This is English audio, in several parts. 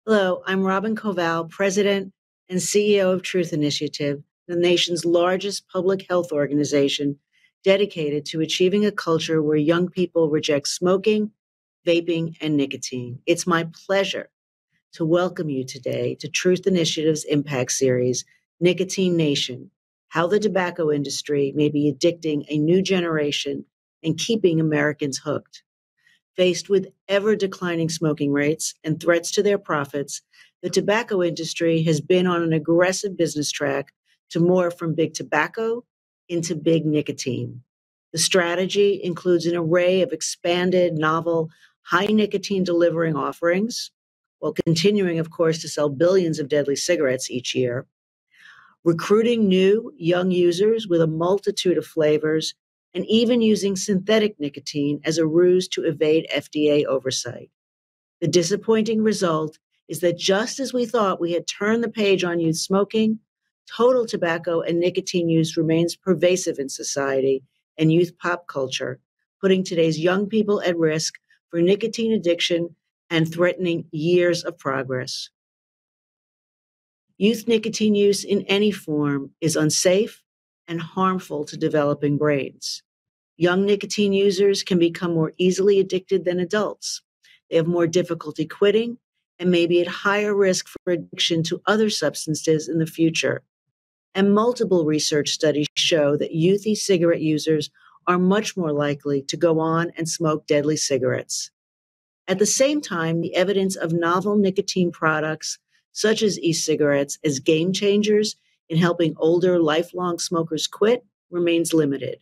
Hello, I'm Robin Koval, President and CEO of Truth Initiative, the nation's largest public health organization dedicated to achieving a culture where young people reject smoking, vaping, and nicotine. It's my pleasure to welcome you today to Truth Initiative's Impact Series, Nicotine Nation, How the Tobacco Industry May Be Addicting a New Generation and Keeping Americans Hooked. Faced with ever declining smoking rates and threats to their profits, the tobacco industry has been on an aggressive business track to morph from big tobacco into big nicotine. The strategy includes an array of expanded, novel, high nicotine delivering offerings, while continuing, of course, to sell billions of deadly cigarettes each year, recruiting new, young users with a multitude of flavors, and even using synthetic nicotine as a ruse to evade FDA oversight. The disappointing result is that just as we thought we had turned the page on youth smoking, total tobacco and nicotine use remains pervasive in society and youth pop culture, putting today's young people at risk for nicotine addiction and threatening years of progress. Youth nicotine use in any form is unsafe and harmful to developing brains. Young nicotine users can become more easily addicted than adults. They have more difficulty quitting and may be at higher risk for addiction to other substances in the future. And multiple research studies show that youth e-cigarette users are much more likely to go on and smoke deadly cigarettes. At the same time, the evidence of novel nicotine products, such as e-cigarettes, as game changers in helping older, lifelong smokers quit remains limited.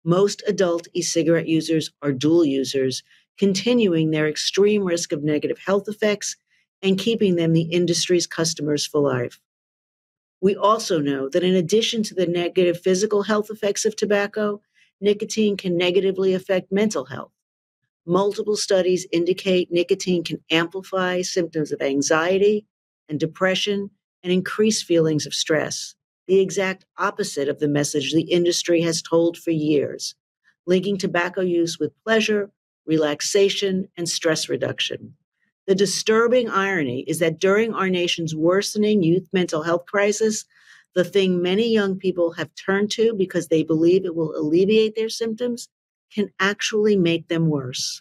Most adult e-cigarette users are dual users, continuing their extreme risk of negative health effects and keeping them the industry's customers for life. We also know that in addition to the negative physical health effects of tobacco, nicotine can negatively affect mental health. Multiple studies indicate nicotine can amplify symptoms of anxiety and depression and increase feelings of stress, the exact opposite of the message the industry has told for years, linking tobacco use with pleasure, relaxation, and stress reduction. The disturbing irony is that during our nation's worsening youth mental health crisis, the thing many young people have turned to because they believe it will alleviate their symptoms can actually make them worse.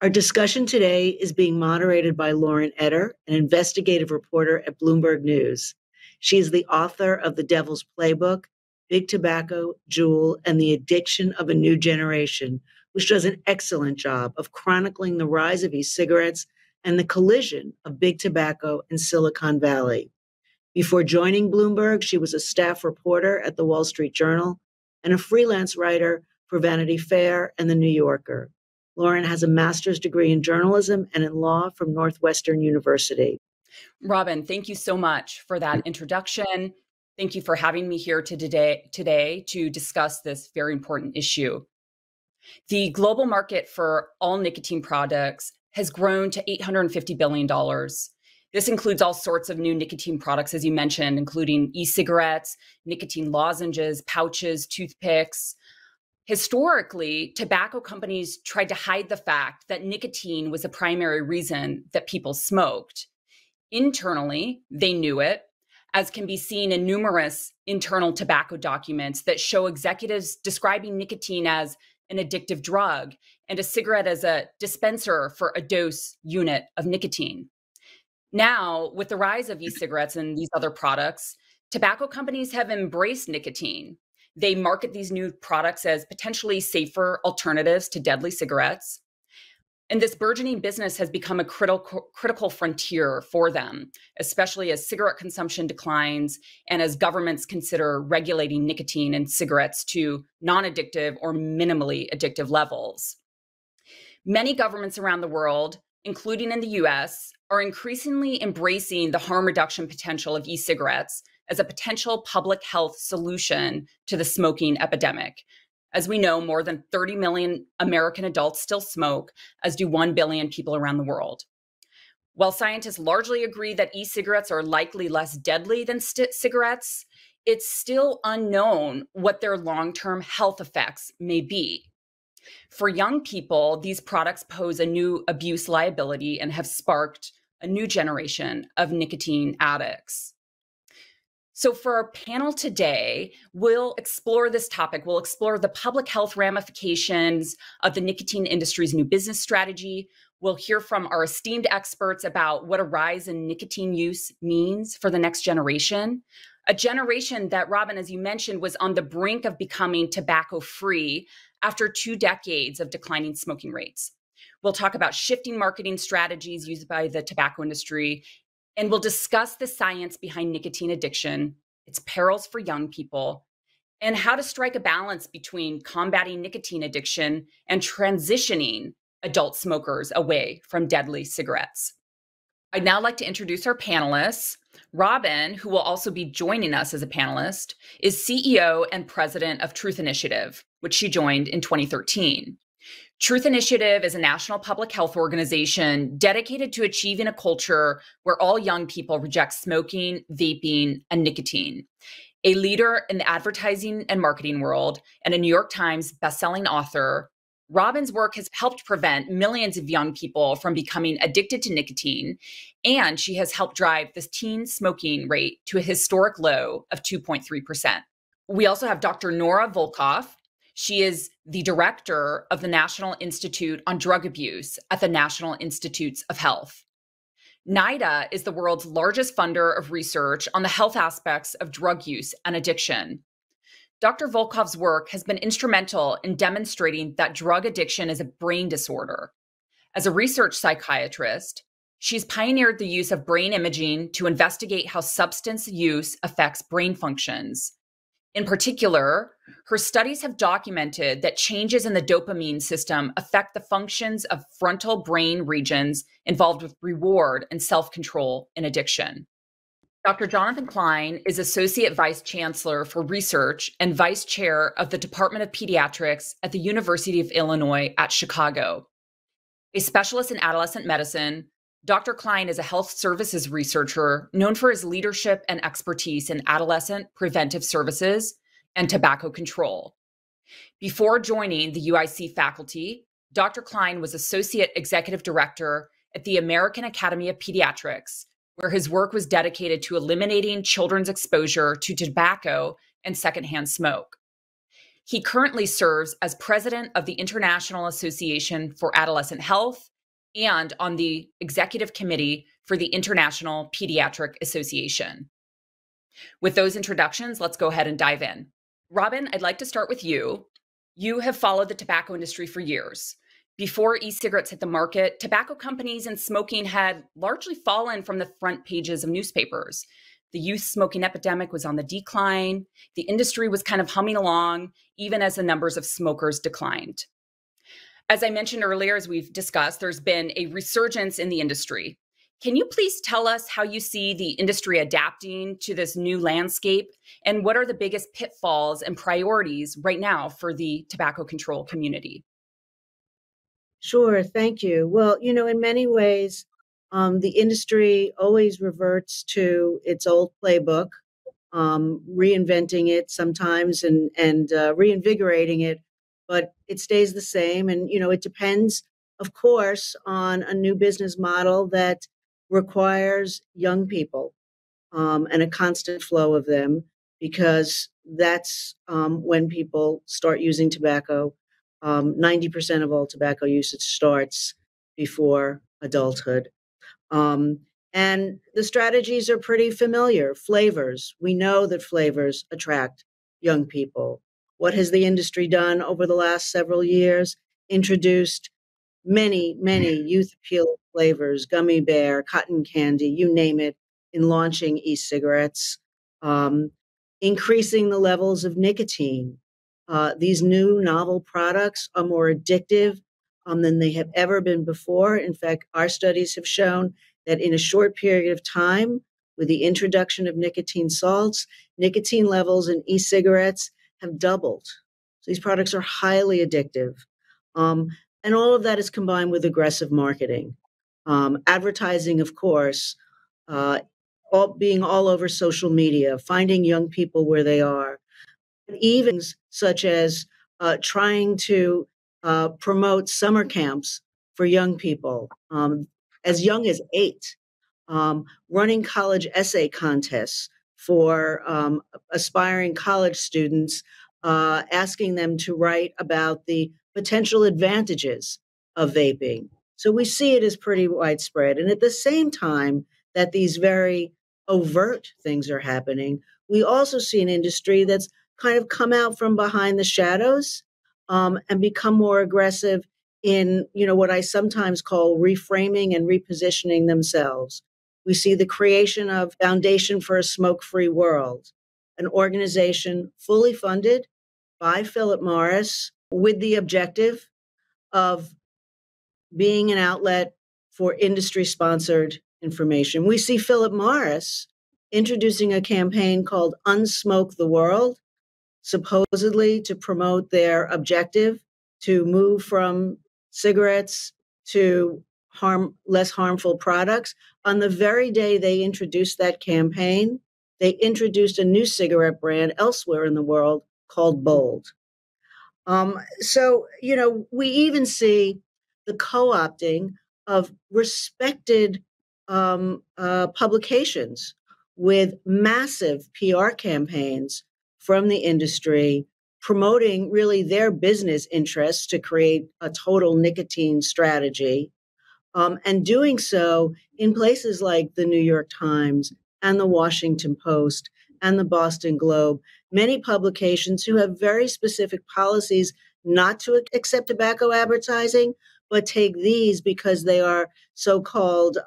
Our discussion today is being moderated by Lauren Etter, an investigative reporter at Bloomberg News. She is the author of The Devil's Playbook, Big Tobacco, Juul, and the Addiction of a New Generation, which does an excellent job of chronicling the rise of e-cigarettes and the collision of big tobacco and Silicon Valley. Before joining Bloomberg, she was a staff reporter at the Wall Street Journal and a freelance writer for Vanity Fair and The New Yorker. Lauren has a master's degree in journalism and in law from Northwestern University. Robin, thank you so much for that introduction. Thank you for having me here today to discuss this very important issue. The global market for all nicotine products has grown to $850 billion. This includes all sorts of new nicotine products, as you mentioned, including e-cigarettes, nicotine lozenges, pouches, toothpicks. Historically, tobacco companies tried to hide the fact that nicotine was a primary reason that people smoked. Internally, they knew it, as can be seen in numerous internal tobacco documents that show executives describing nicotine as an addictive drug and a cigarette as a dispenser for a dose unit of nicotine. Now, with the rise of e-cigarettes and these other products, tobacco companies have embraced nicotine. They market these new products as potentially safer alternatives to deadly cigarettes. And this burgeoning business has become a critical frontier for them, especially as cigarette consumption declines and as governments consider regulating nicotine in cigarettes to non-addictive or minimally addictive levels. Many governments around the world, including in the US, are increasingly embracing the harm reduction potential of e-cigarettes as a potential public health solution to the smoking epidemic. As we know, more than 30 million American adults still smoke, as do 1 billion people around the world. While scientists largely agree that e-cigarettes are likely less deadly than cigarettes, it's still unknown what their long-term health effects may be. For young people, these products pose a new abuse liability and have sparked a new generation of nicotine addicts. So for our panel today, we'll explore this topic. We'll explore the public health ramifications of the nicotine industry's new business strategy. We'll hear from our esteemed experts about what a rise in nicotine use means for the next generation, a generation that, Robin, as you mentioned, was on the brink of becoming tobacco-free after 2 decades of declining smoking rates. We'll talk about shifting marketing strategies used by the tobacco industry, and we'll discuss the science behind nicotine addiction, its perils for young people, and how to strike a balance between combating nicotine addiction and transitioning adult smokers away from deadly cigarettes. I'd now like to introduce our panelists. Robin, who will also be joining us as a panelist, is CEO and president of Truth Initiative, which she joined in 2013. Truth Initiative is a national public health organization dedicated to achieving a culture where all young people reject smoking, vaping, and nicotine. A leader in the advertising and marketing world and a New York Times bestselling author, Robin's work has helped prevent millions of young people from becoming addicted to nicotine, and she has helped drive the teen smoking rate to a historic low of 2.3%. We also have Dr. Nora Volkow. She is the director of the National Institute on Drug Abuse at the National Institutes of Health. NIDA is the world's largest funder of research on the health aspects of drug use and addiction. Dr. Volkow's work has been instrumental in demonstrating that drug addiction is a brain disorder. As a research psychiatrist, she's pioneered the use of brain imaging to investigate how substance use affects brain functions. In particular, her studies have documented that changes in the dopamine system affect the functions of frontal brain regions involved with reward and self-control in addiction. Dr. Jonathan Klein is Associate Vice Chancellor for Research and Vice Chair of the Department of Pediatrics at the University of Illinois at Chicago. A specialist in adolescent medicine, Dr. Klein is a health services researcher known for his leadership and expertise in adolescent preventive services and tobacco control. Before joining the UIC faculty, Dr. Klein was Associate Executive Director at the American Academy of Pediatrics, where his work was dedicated to eliminating children's exposure to tobacco and secondhand smoke. He currently serves as president of the International Association for Adolescent Health and on the executive committee for the International Pediatric Association. With those introductions, let's go ahead and dive in. Robin, I'd like to start with you. You have followed the tobacco industry for years. Before e-cigarettes hit the market, tobacco companies and smoking had largely fallen from the front pages of newspapers. The youth smoking epidemic was on the decline. The industry was kind of humming along, even as the numbers of smokers declined. As I mentioned earlier, as we've discussed, there's been a resurgence in the industry. Can you please tell us how you see the industry adapting to this new landscape, and what are the biggest pitfalls and priorities right now for the tobacco control community? Sure, thank you. Well, in many ways, the industry always reverts to its old playbook, reinventing it sometimes and reinvigorating it, but it stays the same. And, it depends, of course, on a new business model that requires young people and a constant flow of them, because that's when people start using tobacco. 90% of all tobacco usage starts before adulthood. And the strategies are pretty familiar. Flavors. We know that flavors attract young people. What has the industry done over the last several years? Introduced many youth appealing flavors, gummy bear, cotton candy, you name it, in launching e-cigarettes, increasing the levels of nicotine. These new novel products are more addictive than they have ever been before. In fact, our studies have shown that in a short period of time, with the introduction of nicotine salts, nicotine levels in e-cigarettes have doubled. So these products are highly addictive. And all of that is combined with aggressive marketing. Advertising, of course, being all over social media, finding young people where they are. Even such as trying to promote summer camps for young people, as young as 8. running college essay contests for aspiring college students, asking them to write about the potential advantages of vaping. So we see it as pretty widespread. And at the same time that these very overt things are happening, we also see an industry that's kind of come out from behind the shadows and become more aggressive in, what I sometimes call reframing and repositioning themselves. We see the creation of Foundation for a Smoke-Free World, an organization fully funded by Philip Morris with the objective of being an outlet for industry-sponsored information. We see Philip Morris introducing a campaign called Unsmoke the World, supposedly to promote their objective to move from cigarettes to less harmful products. On the very day they introduced that campaign, they introduced a new cigarette brand elsewhere in the world called Bold. So, we even see the co-opting of respected publications with massive PR campaigns from the industry promoting really their business interests to create a total nicotine strategy, and doing so in places like the New York Times and the Washington Post and the Boston Globe, many publications who have very specific policies not to accept tobacco advertising, but take these because they are so-called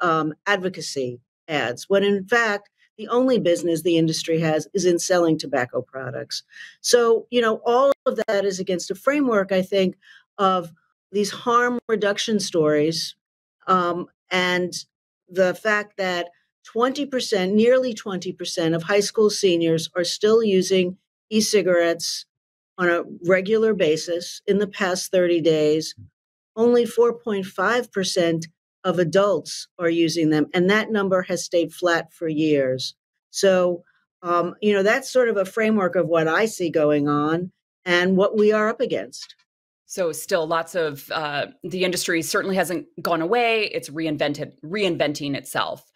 advocacy ads, when in fact, the only business the industry has is in selling tobacco products. So, all of that is against a framework, I think, of these harm reduction stories, and the fact that 20%, nearly 20% of high school seniors are still using e-cigarettes on a regular basis in the past 30 days. Only 4.5% of adults are using them, and that number has stayed flat for years. So, that's sort of a framework of what I see going on and what we are up against. So still lots of the industry certainly hasn't gone away. It's reinventing itself.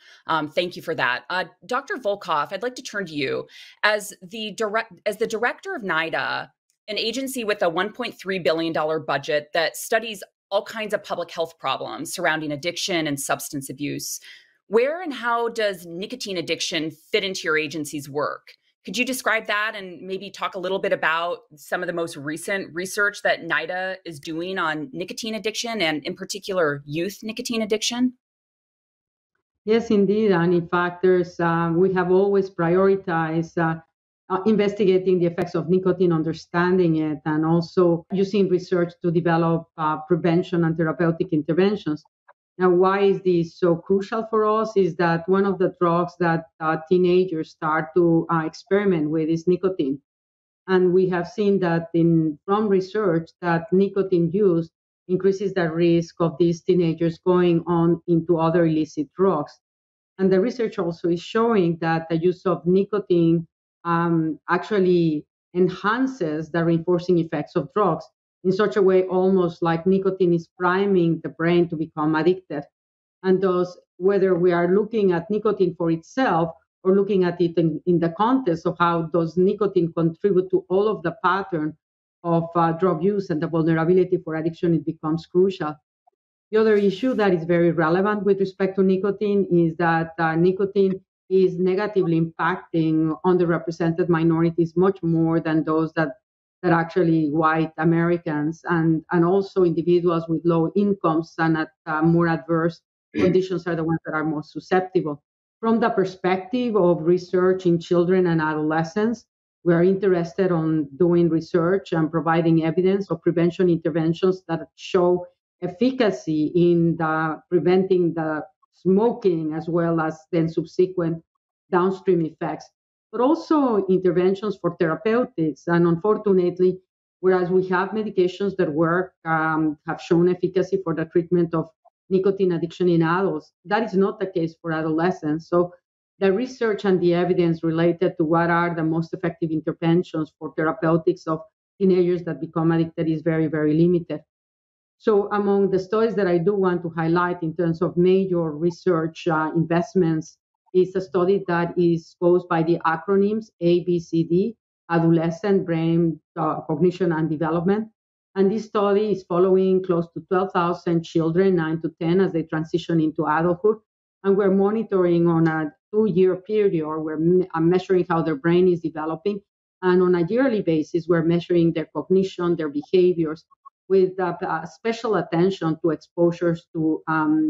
Thank you for that. Dr. Volkoff, I'd like to turn to you. As the director of NIDA, an agency with a $1.3 billion budget that studies all kinds of public health problems surrounding addiction and substance abuse, where and how does nicotine addiction fit into your agency's work? Could you describe that and maybe talk a little bit about some of the most recent research that NIDA is doing on nicotine addiction and in particular youth nicotine addiction? Yes, indeed. And in fact, we have always prioritized investigating the effects of nicotine, understanding it, and also using research to develop prevention and therapeutic interventions. Now, why is this so crucial for us is that one of the drugs that teenagers start to experiment with is nicotine. And we have seen that from research that nicotine use increases the risk of these teenagers going on into other illicit drugs. And the research also is showing that the use of nicotine actually enhances the reinforcing effects of drugs in such a way, almost like nicotine is priming the brain to become addicted. And thus, whether we are looking at nicotine for itself or looking at it in the context of how does nicotine contribute to all of the pattern of drug use and the vulnerability for addiction, it becomes crucial. The other issue that is very relevant with respect to nicotine is that nicotine is negatively impacting underrepresented minorities much more than those that actually white Americans and also individuals with low incomes and at more adverse conditions are the ones that are most susceptible. From the perspective of research in children and adolescents, we are interested on doing research and providing evidence of prevention interventions that show efficacy in preventing the smoking as well as then subsequent downstream effects, but also interventions for therapeutics. And unfortunately, whereas we have medications that work, have shown efficacy for the treatment of nicotine addiction in adults, that is not the case for adolescents. So the research and the evidence related to what are the most effective interventions for therapeutics of teenagers that become addicted is very, very limited. So among the studies that I do want to highlight in terms of major research investments is a study that is posed by the acronyms ABCD, Adolescent Brain Cognition and Development. And this study is following close to 12,000 children, 9 to 10, as they transition into adulthood. And we're monitoring on a 2-year period, or we're measuring how their brain is developing. And on a yearly basis, we're measuring their cognition, their behaviors, with special attention to exposures to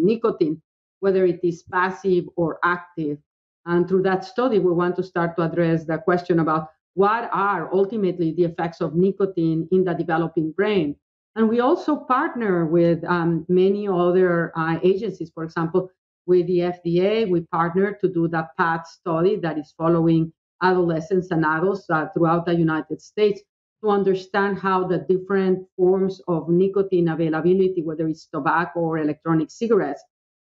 nicotine, whether it is passive or active. And through that study, we want to start to address the question about what are ultimately the effects of nicotine in the developing brain. And we also partner with many other agencies. For example, with the FDA, we partner to do the PATH study that is following adolescents and adults throughout the United States to understand how the different forms of nicotine availability, whether it's tobacco or electronic cigarettes,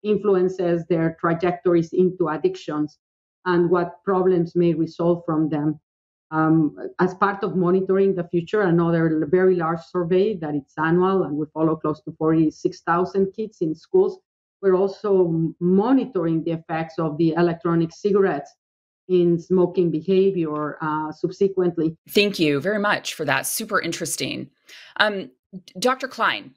influences their trajectories into addictions and what problems may result from them. As part of monitoring the future, another very large survey that it's annual, and we follow close to 46,000 kids in schools. We're also monitoring the effects of the electronic cigarettes in smoking behavior subsequently. Thank you very much for that. Super interesting. Dr. Klein,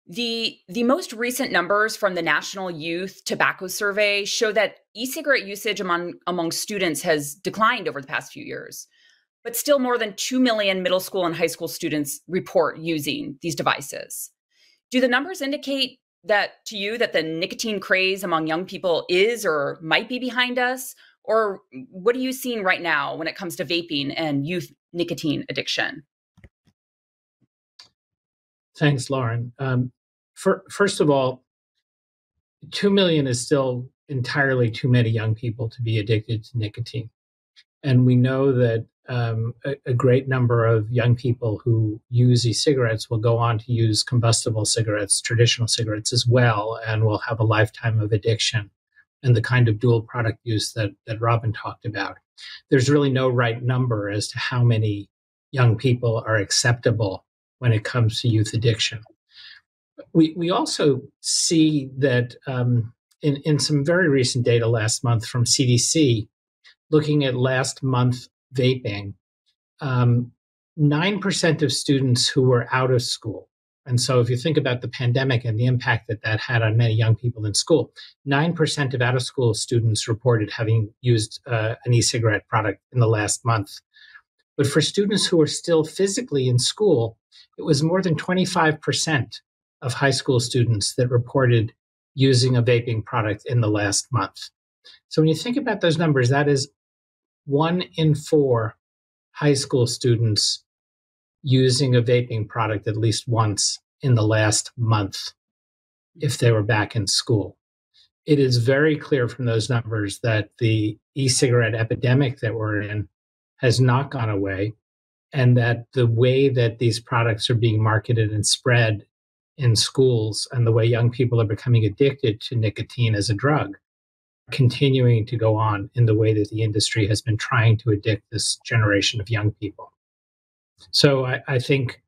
the most recent numbers from the National Youth Tobacco Survey show that e-cigarette usage among students has declined over the past few years, but still more than 2 million middle school and high school students report using these devices. Do the numbers indicate that to you that the nicotine craze among young people is or might be behind us? Or what are you seeing right now when it comes to vaping and youth nicotine addiction? Thanks, Lauren. First of all, 2 million is still entirely too many young people to be addicted to nicotine. And we know that a great number of young people who use e-cigarettes will go on to use combustible cigarettes, traditional cigarettes as well, and will have a lifetime of addiction and the kind of dual product use that Robin talked about. There's really no right number as to how many young people are acceptable when it comes to youth addiction. We also see that in some very recent data last month from CDC, looking at last month vaping, 9% of students who were out of school. And so if you think about the pandemic and the impact that had on many young people in school, 9% of out-of-school students reported having used an e-cigarette product in the last month. But for students who are still physically in school, it was more than 25% of high school students that reported using a vaping product in the last month. So when you think about those numbers, that is 1 in 4 high school students using a vaping product at least once in the last month if they were back in school. It is very clear from those numbers that the e-cigarette epidemic that we're in has not gone away, and that the way that these products are being marketed and spread in schools and the way young people are becoming addicted to nicotine as a drug continuing to go on in the way that the industry has been trying to addict this generation of young people. So I think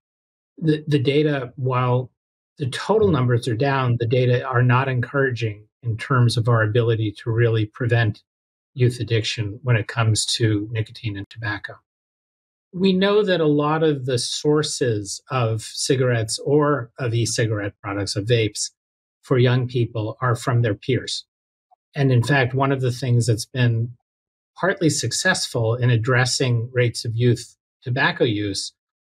the data, while the total numbers are down, the data are not encouraging in terms of our ability to really prevent youth addiction when it comes to nicotine and tobacco. We know that a lot of the sources of cigarettes or of e-cigarette products, of vapes, for young people are from their peers. And in fact, one of the things that's been partly successful in addressing rates of youth tobacco use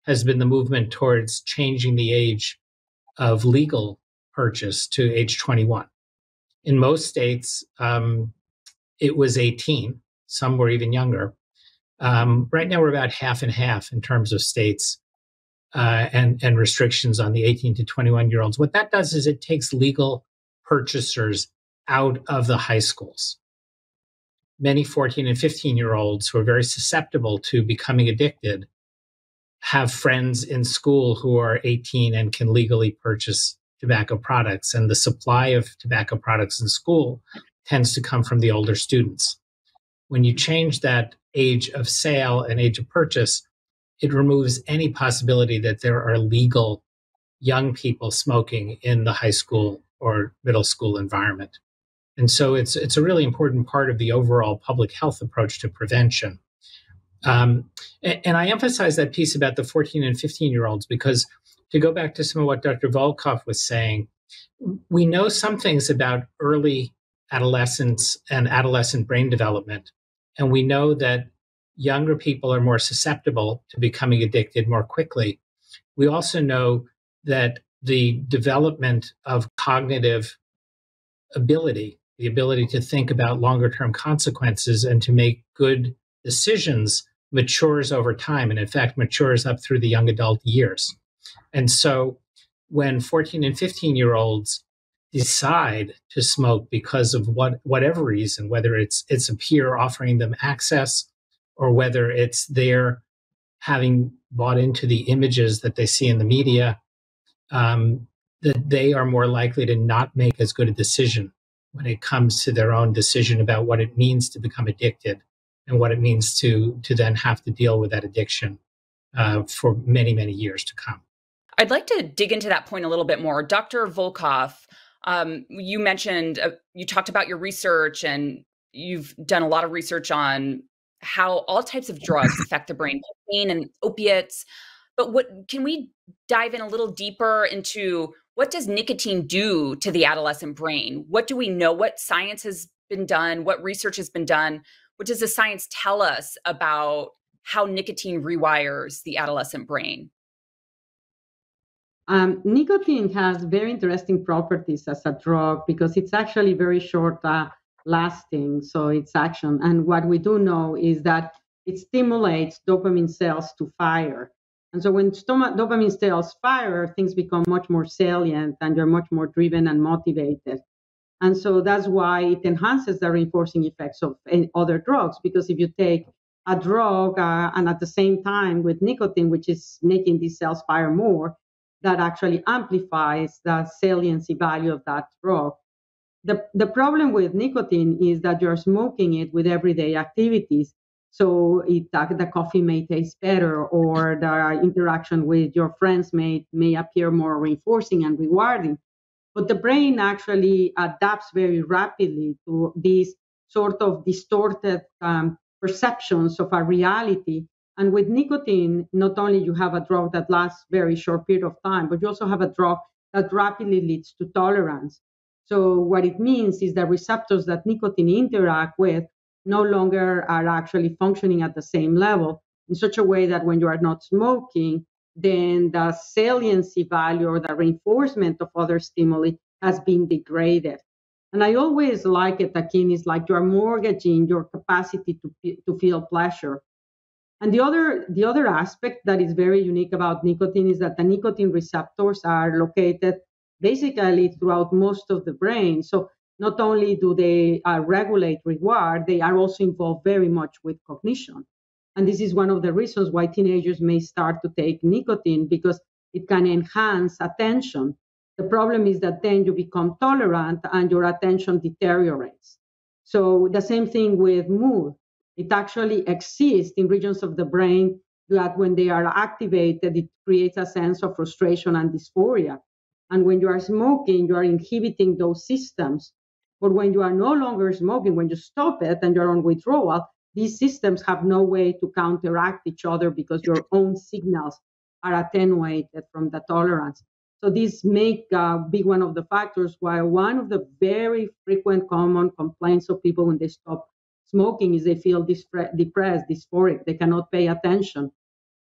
has been the movement towards changing the age of legal purchase to age 21. In most states, it was 18. Some were even younger. Right now, we're about half and half in terms of states and restrictions on the 18 to 21-year-olds. What that does is it takes legal purchasers out of the high schools. Many 14 and 15-year-olds who are very susceptible to becoming addicted have friends in school who are 18 and can legally purchase tobacco products. And the supply of tobacco products in school tends to come from the older students. When you change that age of sale and age of purchase, it removes any possibility that there are legal young people smoking in the high school or middle school environment. And so it's a really important part of the overall public health approach to prevention. And I emphasize that piece about the 14 and 15-year-olds because, to go back to some of what Dr. Volkoff was saying, we know some things about early adolescence and adolescent brain development. And we know that younger people are more susceptible to becoming addicted more quickly. We also know that the development of cognitive ability, the ability to think about longer term consequences and to make good decisions, matures over time, and in fact matures up through the young adult years. And so when 14 and 15-year-olds decide to smoke because of whatever reason, whether it's a peer offering them access or whether it's their having bought into the images that they see in the media, that they are more likely to not make as good a decision when it comes to their own decision about what it means to become addicted and what it means to then have to deal with that addiction for many, many years to come. I'd like to dig into that point a little bit more. Dr. Volkoff, you mentioned, you talked about your research, and you've done a lot of research on how all types of drugs affect the brain, cocaine and opiates. But can we dive in a little deeper into what does nicotine do to the adolescent brain? What do we know? What science has been done? What research has been done? What does the science tell us about how nicotine rewires the adolescent brain? Nicotine has very interesting properties as a drug because it's actually very short lasting, so it's action. And what we do know is that it stimulates dopamine cells to fire. And so when dopamine cells fire, things become much more salient and you're much more driven and motivated. And so that's why it enhances the reinforcing effects of other drugs, because if you take a drug and at the same time with nicotine, which is making these cells fire more, that actually amplifies the saliency value of that drug. The problem with nicotine is that you're smoking it with everyday activities. So the coffee may taste better, or the interaction with your friends may appear more reinforcing and rewarding. But the brain actually adapts very rapidly to these sort of distorted perceptions of a reality. And with nicotine, not only you have a drug that lasts very short period of time, but you also have a drug that rapidly leads to tolerance. So what it means is that receptors that nicotine interact with no longer are actually functioning at the same level, in such a way that when you are not smoking, then the saliency value or the reinforcement of other stimuli has been degraded. And I always like it, Akin, is like you are mortgaging your capacity to feel pleasure. And the other aspect that is very unique about nicotine is that the nicotine receptors are located basically throughout most of the brain. So not only do they regulate reward, they are also involved very much with cognition. And this is one of the reasons why teenagers may start to take nicotine, because it can enhance attention. The problem is that then you become tolerant and your attention deteriorates. So the same thing with mood. It actually exists in regions of the brain that when they are activated, it creates a sense of frustration and dysphoria. And when you are smoking, you are inhibiting those systems. But when you are no longer smoking, when you stop it and you're on withdrawal, these systems have no way to counteract each other because your own signals are attenuated from the tolerance. So this make be one of the factors why one of the very frequent common complaints of people when they stop smoking is they feel depressed, dysphoric, they cannot pay attention.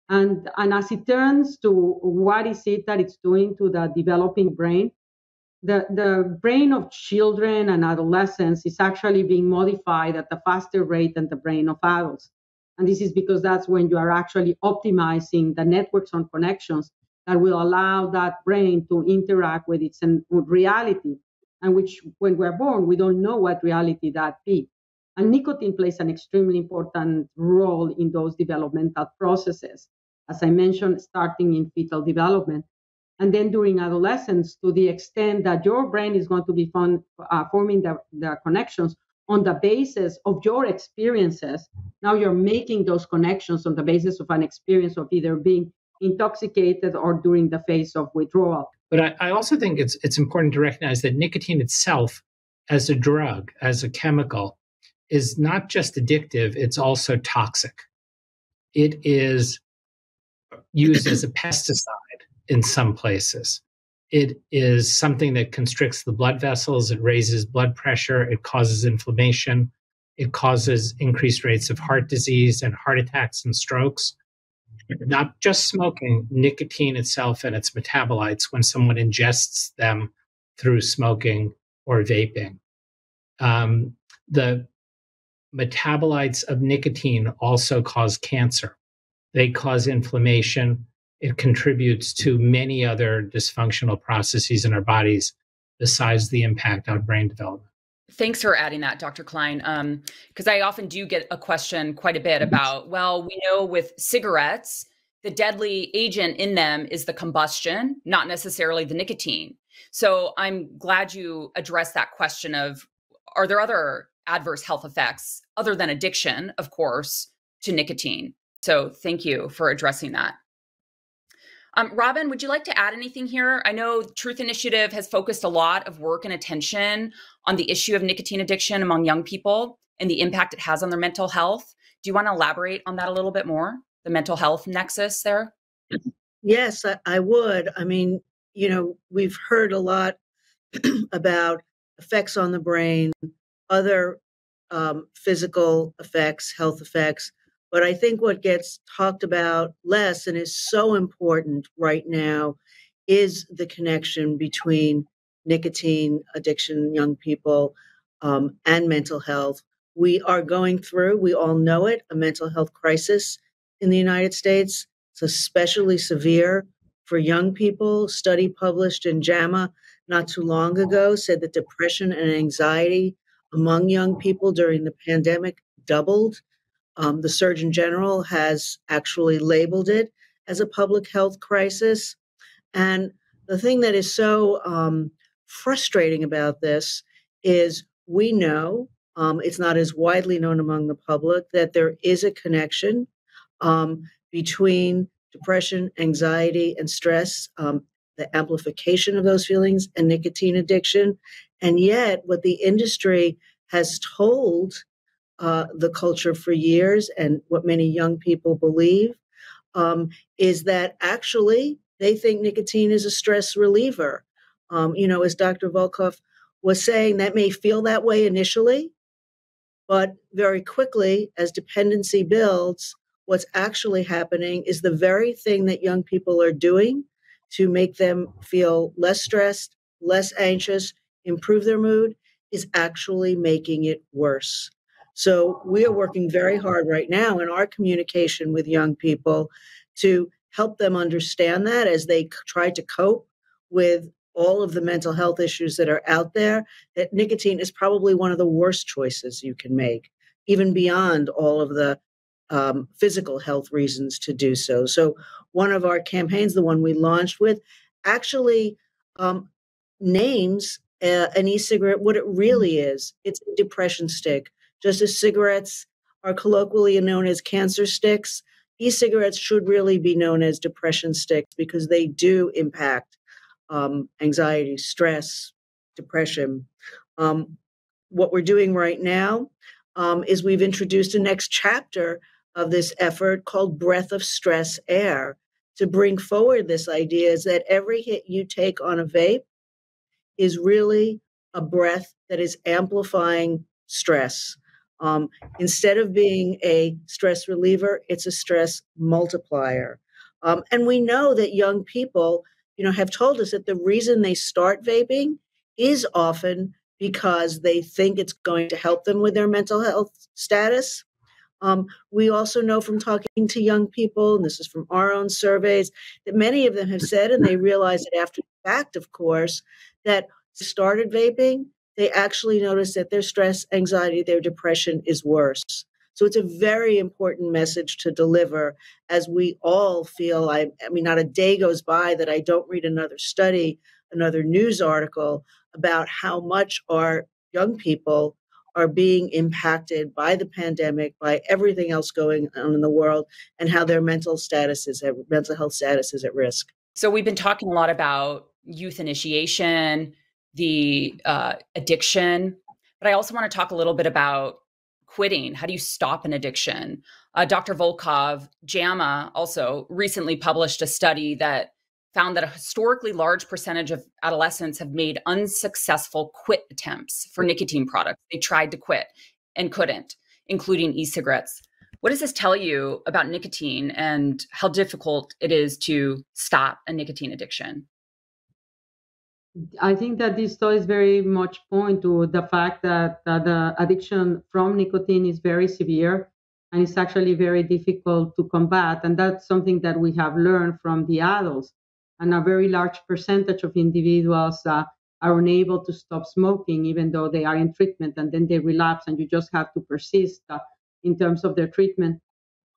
And as it turns to what is it that it's doing to the developing brain, the brain of children and adolescents is actually being modified at a faster rate than the brain of adults. And this is because that's when you are actually optimizing the networks and connections that will allow that brain to interact with its reality, and which when we're born, we don't know what reality that be. And nicotine plays an extremely important role in those developmental processes, as I mentioned, starting in fetal development. And then during adolescence, to the extent that your brain is going to be forming the connections on the basis of your experiences. Now you're making those connections on the basis of an experience of either being intoxicated or during the phase of withdrawal. But I also think it's important to recognize that nicotine itself, as a drug, as a chemical, is not just addictive, it's also toxic. It is used as a pesticide in some places. It is something that constricts the blood vessels, it raises blood pressure, it causes inflammation, it causes increased rates of heart disease and heart attacks and strokes. Not just smoking, nicotine itself and its metabolites when someone ingests them through smoking or vaping. The metabolites of nicotine also cause cancer. They cause inflammation. It contributes to many other dysfunctional processes in our bodies besides the impact on brain development. Thanks for adding that, Dr. Klein, because I often do get a question quite a bit about, well, we know with cigarettes, the deadly agent in them is the combustion, not necessarily the nicotine. So I'm glad you addressed that question of, are there other adverse health effects other than addiction, of course, to nicotine? So thank you for addressing that. Robin, would you like to add anything here? I know Truth Initiative has focused a lot of work and attention on the issue of nicotine addiction among young people and the impact it has on their mental health. Do you want to elaborate on that a little bit more, the mental health nexus there? Yes, I would. I mean, we've heard a lot about effects on the brain, other physical effects, health effects. But I think what gets talked about less and is so important right now is the connection between nicotine addiction in young people and mental health. We are going through, we all know it, a mental health crisis in the United States. It's especially severe for young people. A study published in JAMA not too long ago said that depression and anxiety among young people during the pandemic doubled. The Surgeon General has actually labeled it as a public health crisis. And the thing that is so frustrating about this is we know, it's not as widely known among the public, that there is a connection between depression, anxiety, and stress, the amplification of those feelings, and nicotine addiction. And yet, what the industry has told the culture for years, and what many young people believe, is that actually they think nicotine is a stress reliever. As Dr. Volkoff was saying, that may feel that way initially, but very quickly, as dependency builds, what's actually happening is the very thing that young people are doing to make them feel less stressed, less anxious, improve their mood, is actually making it worse. So we are working very hard right now in our communication with young people to help them understand that as they try to cope with all of the mental health issues that are out there, that nicotine is probably one of the worst choices you can make, even beyond all of the physical health reasons to do so. So one of our campaigns, the one we launched with, actually names an e-cigarette what it really is. It's a depression stick. Just as cigarettes are colloquially known as cancer sticks, e-cigarettes should really be known as depression sticks because they do impact anxiety, stress, depression. What we're doing right now is we've introduced a next chapter of this effort called Breath of Stress Air to bring forward this idea is that every hit you take on a vape is really a breath that is amplifying stress. Instead of being a stress reliever, it's a stress multiplier. And we know that young people, have told us that the reason they start vaping is often because they think it's going to help them with their mental health status. We also know from talking to young people, and this is from our own surveys, that many of them have said, and they realize it after the fact, of course, that started vaping, they actually notice that their stress, anxiety, their depression is worse. So it's a very important message to deliver as we all feel, I mean, not a day goes by that I don't read another study, another news article about how much our young people are being impacted by the pandemic, by everything else going on in the world, and how their mental health status is at risk. So we've been talking a lot about youth initiation, the addiction, but I also want to talk a little bit about quitting. How do you stop an addiction? Dr. Volkov, JAMA, also recently published a study that found that a historically large percentage of adolescents have made unsuccessful quit attempts for nicotine products. They tried to quit and couldn't, including e-cigarettes. What does this tell you about nicotine and how difficult it is to stop a nicotine addiction? I think that these studies very much point to the fact that the addiction from nicotine is very severe and it's actually very difficult to combat. And that's something that we have learned from the adults. And a very large percentage of individuals are unable to stop smoking, even though they are in treatment, and then they relapse, and you just have to persist in terms of their treatment.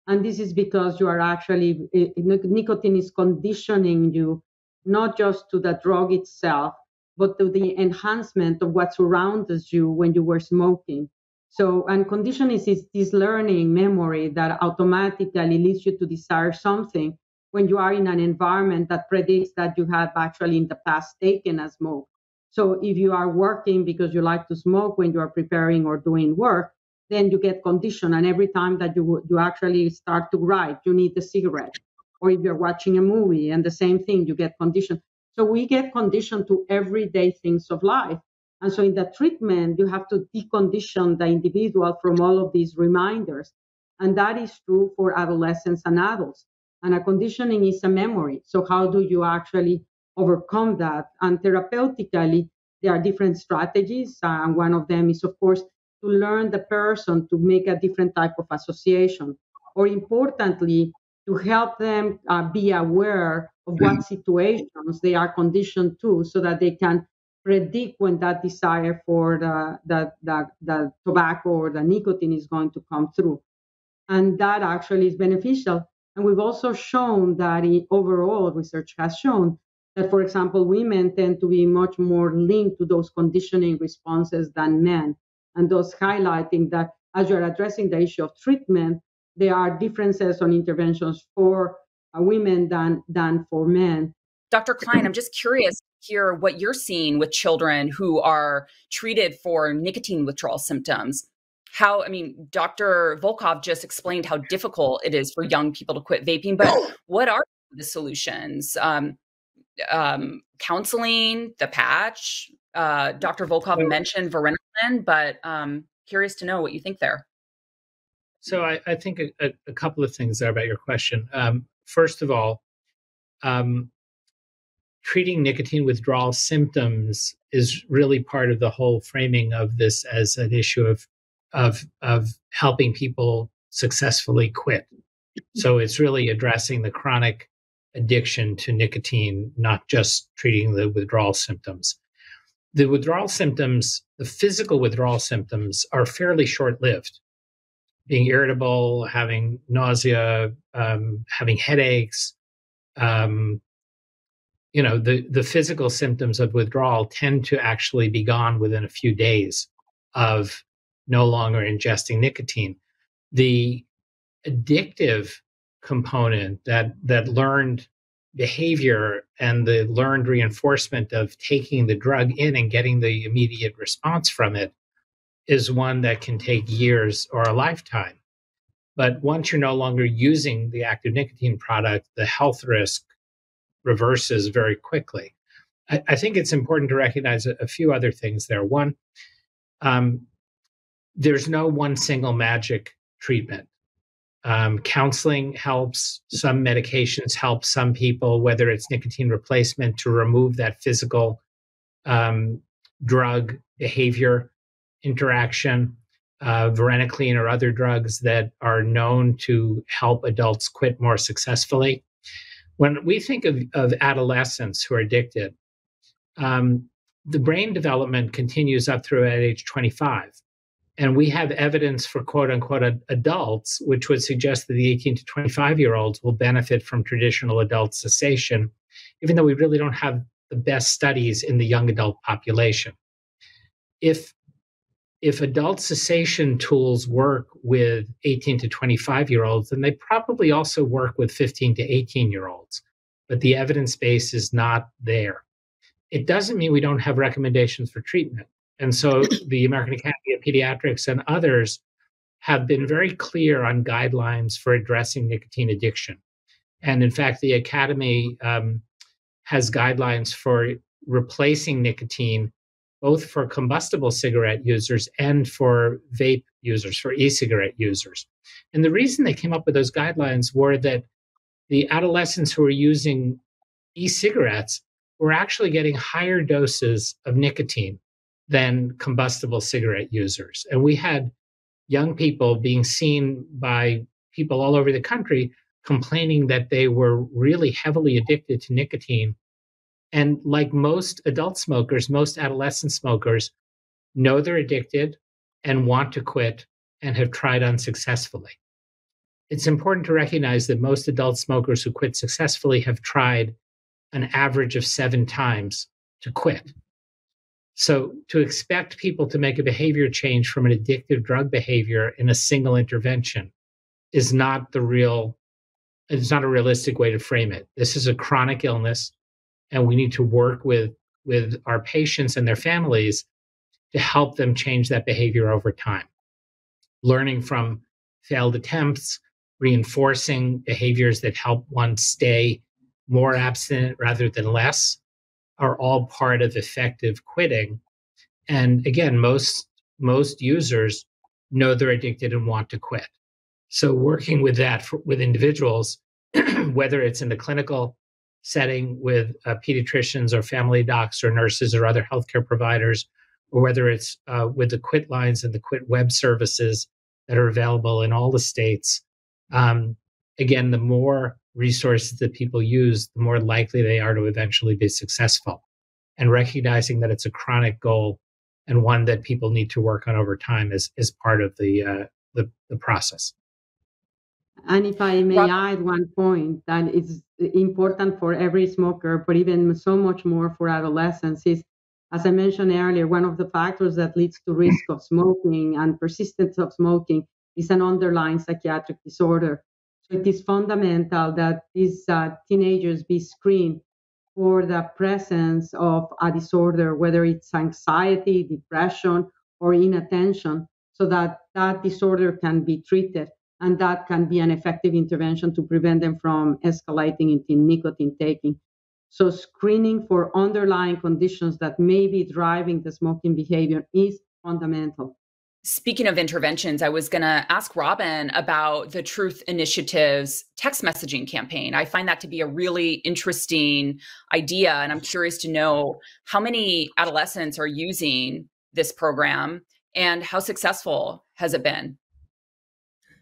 And this is because you are actually, nicotine is conditioning you not just to the drug itself, but to the enhancement of what surrounds you when you were smoking. So, and conditioning is this learning memory that automatically leads you to desire something when you are in an environment that predicts that you have actually in the past taken a smoke. So if you are working because you like to smoke when you are preparing or doing work, then you get conditioned. And every time that you actually start to write, you need a cigarette. Or if you're watching a movie and the same thing, you get conditioned. So we get conditioned to everyday things of life. And so in the treatment, you have to decondition the individual from all of these reminders. And that is true for adolescents and adults. And a conditioning is a memory. So how do you actually overcome that? And therapeutically, there are different strategies. And one of them is, of course, to learn the person to make a different type of association. Or importantly, to help them be aware of what situations they are conditioned to so that they can predict when that desire for the tobacco or the nicotine is going to come through. And that actually is beneficial. And we've also shown that overall research has shown that, for example, women tend to be much more linked to those conditioning responses than men. And thus highlighting that as you're addressing the issue of treatment, there are differences on interventions for women than for men. Dr. Klein, I'm just curious to hear what you're seeing with children who are treated for nicotine withdrawal symptoms. Dr. Volkov just explained how difficult it is for young people to quit vaping, but what are the solutions? Counseling, the patch? Dr. Volkov mentioned varenicline, but curious to know what you think there. So I think a couple of things there about your question. First of all, treating nicotine withdrawal symptoms is really part of the whole framing of this as an issue of helping people successfully quit. So it's really addressing the chronic addiction to nicotine, not just treating the withdrawal symptoms. The withdrawal symptoms, the physical withdrawal symptoms, are fairly short-lived. Being irritable, having nausea, having headaches, the physical symptoms of withdrawal tend to actually be gone within a few days of no longer ingesting nicotine. The addictive component, that learned behavior and the learned reinforcement of taking the drug in and getting the immediate response from it, is one that can take years or a lifetime. But once you're no longer using the active nicotine product, the health risk reverses very quickly. I think it's important to recognize a few other things there. One, there's no one single magic treatment. Counseling helps. Some medications help some people, whether it's nicotine replacement to remove that physical drug behavior interaction, varenicline or other drugs that are known to help adults quit more successfully. When we think of adolescents who are addicted, the brain development continues up through at age 25. And we have evidence for quote unquote adults, which would suggest that the 18 to 25-year-olds will benefit from traditional adult cessation, even though we really don't have the best studies in the young adult population. If if adult cessation tools work with 18 to 25-year-olds, then they probably also work with 15 to 18-year-olds. But the evidence base is not there. It doesn't mean we don't have recommendations for treatment. And so the American Academy of Pediatrics and others have been very clear on guidelines for addressing nicotine addiction. And in fact, the Academy has guidelines for replacing nicotine, both for combustible cigarette users and for vape users, for e-cigarette users. And the reason they came up with those guidelines were that the adolescents who were using e-cigarettes were actually getting higher doses of nicotine than combustible cigarette users. And we had young people being seen by people all over the country complaining that they were really heavily addicted to nicotine. And like most adult smokers, most adolescent smokers know they're addicted and want to quit and have tried unsuccessfully. It's important to recognize that most adult smokers who quit successfully have tried an average of 7 times to quit. So to expect people to make a behavior change from an addictive drug behavior in a single intervention is not a realistic way to frame it. This is a chronic illness, and we need to work with our patients and their families to help them change that behavior over time. Learning from failed attempts, reinforcing behaviors that help one stay more abstinent rather than less, are all part of effective quitting. And again, most users know they're addicted and want to quit. So working with that with individuals, whether it's in the clinical setting with pediatricians or family docs or nurses or other healthcare providers, or whether it's with the quit lines and the quit web services that are available in all the states. Again, the more resources that people use, the more likely they are to eventually be successful. And recognizing that it's a chronic goal and one that people need to work on over time is part of the process. And if I may add one point that is important for every smoker, but even so much more for adolescents, is, as I mentioned earlier, one of the factors that leads to risk of smoking and persistence of smoking is an underlying psychiatric disorder. So it is fundamental that these teenagers be screened for the presence of a disorder, whether it's anxiety, depression, or inattention, so that that disorder can be treated. And that can be an effective intervention to prevent them from escalating into nicotine taking. So screening for underlying conditions that may be driving the smoking behavior is fundamental. Speaking of interventions, I was going to ask Robin about the Truth Initiative's text messaging campaign. I find that to be a really interesting idea, and I'm curious to know how many adolescents are using this program and how successful has it been?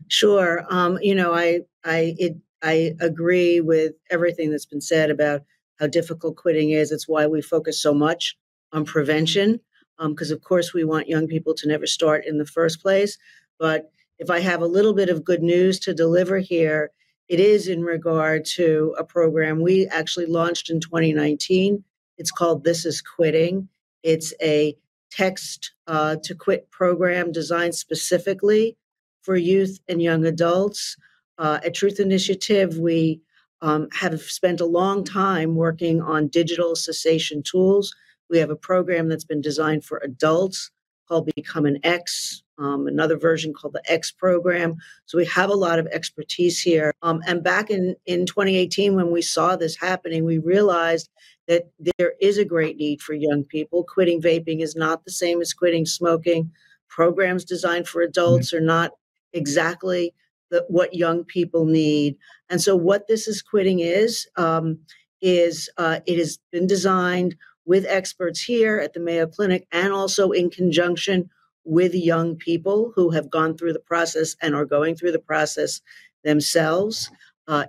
Sure. I agree with everything that's been said about how difficult quitting is. It's why we focus so much on prevention, because of course we want young people to never start in the first place. But if I have a little bit of good news to deliver here, it is in regard to a program we actually launched in 2019. It's called This Is Quitting. It's a text to quit program designed specifically for youth and young adults. At Truth Initiative, we have spent a long time working on digital cessation tools. We have a program that's been designed for adults called Become an X, another version called the X program. So we have a lot of expertise here. And back in 2018, when we saw this happening, we realized that there is a great need for young people. Quitting vaping is not the same as quitting smoking. Programs designed for adults are not exactly what young people need. And so what This Is Quitting is it has been designed with experts here at the Mayo Clinic and also in conjunction with young people who have gone through the process and are going through the process themselves.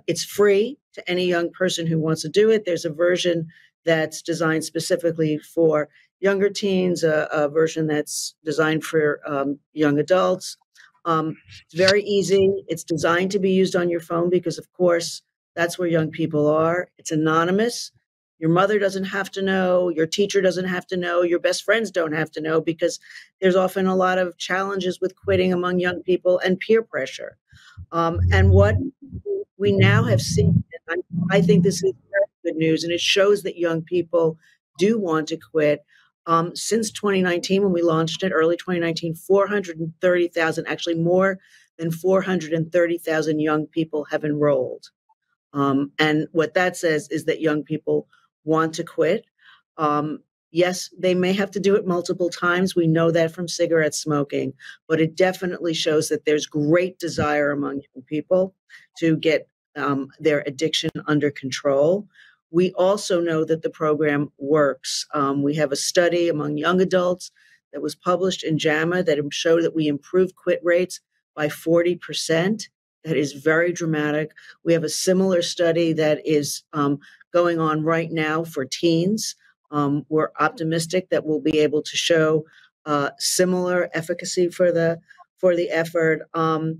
It's free to any young person who wants to do it. There's a version that's designed specifically for younger teens, a version that's designed for young adults. It's very easy. It's designed to be used on your phone because, of course, that's where young people are. It's anonymous. Your mother doesn't have to know, your teacher doesn't have to know, your best friends don't have to know, because there's often a lot of challenges with quitting among young people and peer pressure. And what we now have seen, and I think this is very good news, and it shows that young people do want to quit. Since 2019, when we launched it, early 2019, 430,000, actually more than 430,000 young people have enrolled. And what that says is that young people want to quit. Yes, they may have to do it multiple times. We know that from cigarette smoking, but it definitely shows that there's great desire among young people to get their addiction under control. We also know that the program works. We have a study among young adults that was published in JAMA that showed that we improved quit rates by 40%. That is very dramatic. We have a similar study that is going on right now for teens. We're optimistic that we'll be able to show similar efficacy for the effort. I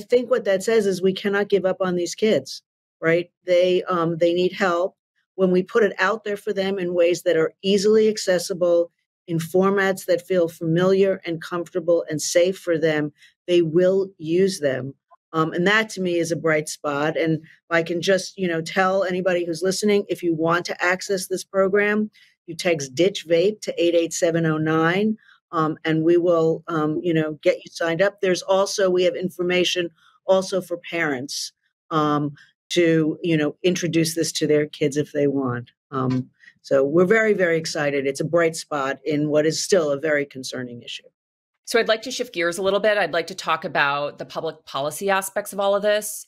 think what that says is we cannot give up on these kids, right? They need help. When we put it out there for them in ways that are easily accessible, in formats that feel familiar and comfortable and safe for them, they will use them. And that to me is a bright spot. And if I can just, tell anybody who's listening, if you want to access this program, you text Ditch Vape to 88709, and we will, get you signed up. We have information also for parents to, introduce this to their kids if they want. So we're very, very excited. It's a bright spot in what is still a very concerning issue. So I'd like to shift gears a little bit. I'd like to talk about the public policy aspects of all of this.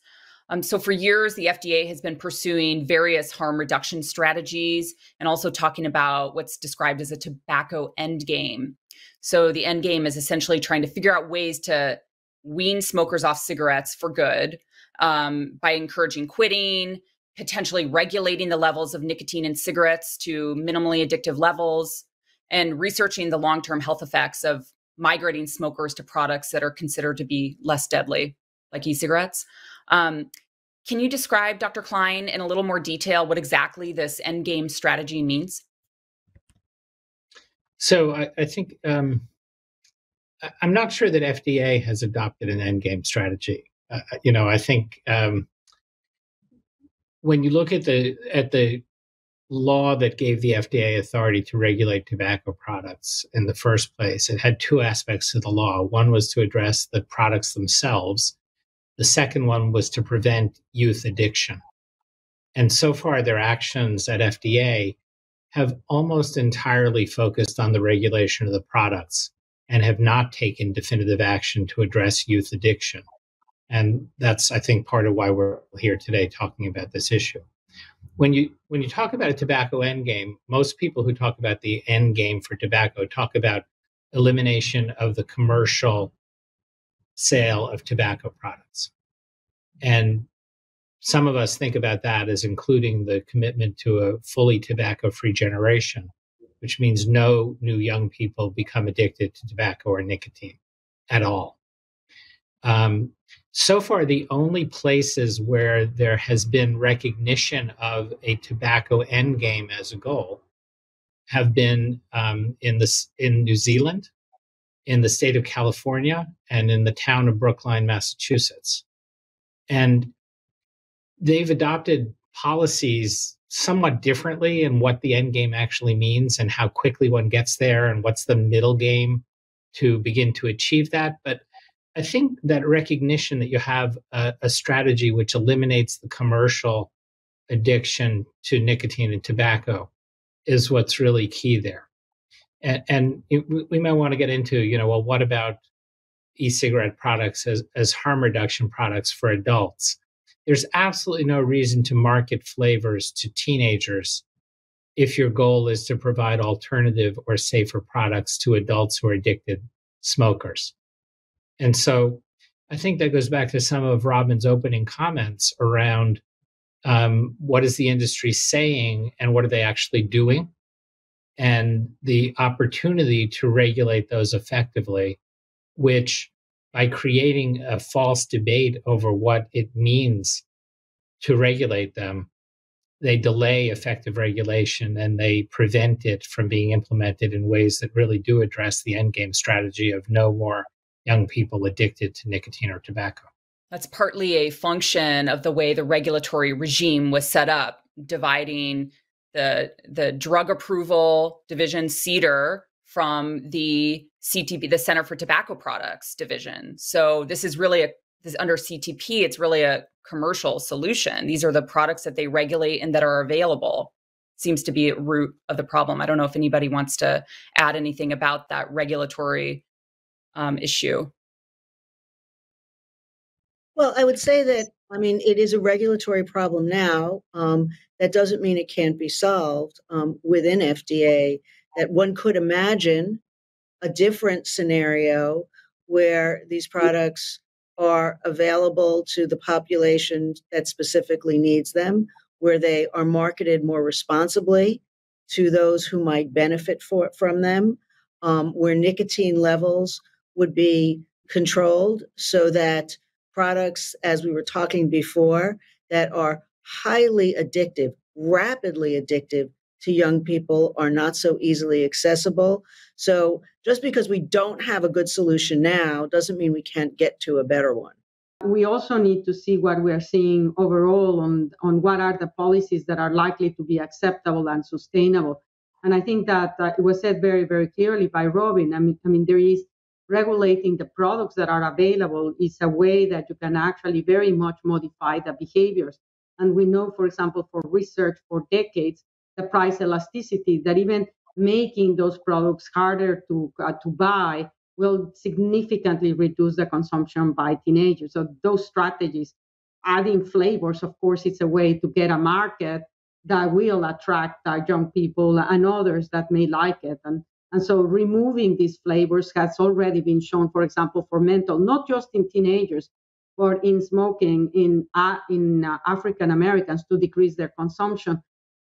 So for years, the FDA has been pursuing various harm reduction strategies and also talking about what's described as a tobacco endgame. So the endgame is essentially trying to figure out ways to wean smokers off cigarettes for good by encouraging quitting, potentially regulating the levels of nicotine in cigarettes to minimally addictive levels, and researching the long-term health effects of migrating smokers to products that are considered to be less deadly, like e-cigarettes. Can you describe, Dr. Klein, in a little more detail what exactly this endgame strategy means? So I think I'm not sure that FDA has adopted an endgame strategy. I think when you look at the law that gave the FDA authority to regulate tobacco products in the first place, it had two aspects to the law. One was to address the products themselves. The second one was to prevent youth addiction. And so far, their actions at FDA have almost entirely focused on the regulation of the products and have not taken definitive action to address youth addiction. And that's, I think, part of why we're here today talking about this issue. When you talk about a tobacco endgame, most people who talk about the endgame for tobacco talk about elimination of the commercial sale of tobacco products. And some of us think about that as including the commitment to a fully tobacco-free generation, which means no new young people become addicted to tobacco or nicotine at all. So far, the only places where there has been recognition of a tobacco endgame as a goal have been in New Zealand, in the state of California, and in the town of Brookline, Massachusetts. And they've adopted policies somewhat differently in what the endgame actually means and how quickly one gets there and what's the middle game to begin to achieve that. But I think that recognition that you have a strategy which eliminates the commercial addiction to nicotine and tobacco is what's really key there. And we might want to get into, well, what about e-cigarette products as harm reduction products for adults? There's absolutely no reason to market flavors to teenagers if your goal is to provide alternative or safer products to adults who are addicted smokers. And so I think that goes back to some of Robin's opening comments around what is the industry saying and what are they actually doing, and the opportunity to regulate those effectively, which by creating a false debate over what it means to regulate them, they delay effective regulation and they prevent it from being implemented in ways that really do address the endgame strategy of no more young people addicted to nicotine or tobacco. That's partly a function of the way the regulatory regime was set up, dividing the drug approval division, CEDAR, from the CTP, the Center for Tobacco Products division. So this is really under CTP, it's really a commercial solution. These are the products that they regulate and that are available. Seems to be at root of the problem. I don't know if anybody wants to add anything about that regulatory issue. Well, I would say that, it is a regulatory problem now. That doesn't mean it can't be solved within FDA, that one could imagine a different scenario where these products are available to the population that specifically needs them, where they are marketed more responsibly to those who might benefit from them, where nicotine levels would be controlled so that products, as we were talking before, that are highly addictive, rapidly addictive to young people are not so easily accessible. So just because we don't have a good solution now doesn't mean we can't get to a better one. We also need to see what we are seeing overall on what are the policies that are likely to be acceptable and sustainable. And I think that it was said very, very clearly by Robin. I mean, there is regulating the products that are available is a way that you can actually very much modify the behaviors. And we know, for example, for research for decades, the price elasticity, that even making those products harder to buy will significantly reduce the consumption by teenagers. So those strategies, adding flavors, of course, it's a way to get a market that will attract young people and others that may like it. And so removing these flavors has already been shown, for example, for menthol, not just in teenagers, but in smoking in African Americans to decrease their consumption.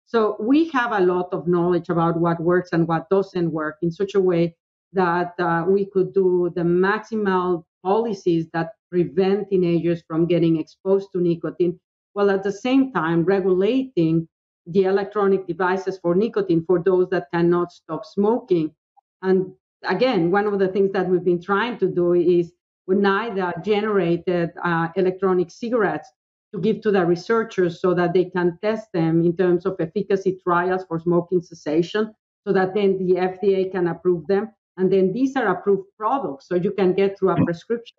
So we have a lot of knowledge about what works and what doesn't work in such a way that we could do the maximal policies that prevent teenagers from getting exposed to nicotine, while at the same time regulating the electronic devices for nicotine for those that cannot stop smoking. And again, one of the things that we've been trying to do is with NIDA generated electronic cigarettes to give to the researchers so that they can test them in terms of efficacy trials for smoking cessation, so that then the FDA can approve them. And then these are approved products, so you can get through a prescription.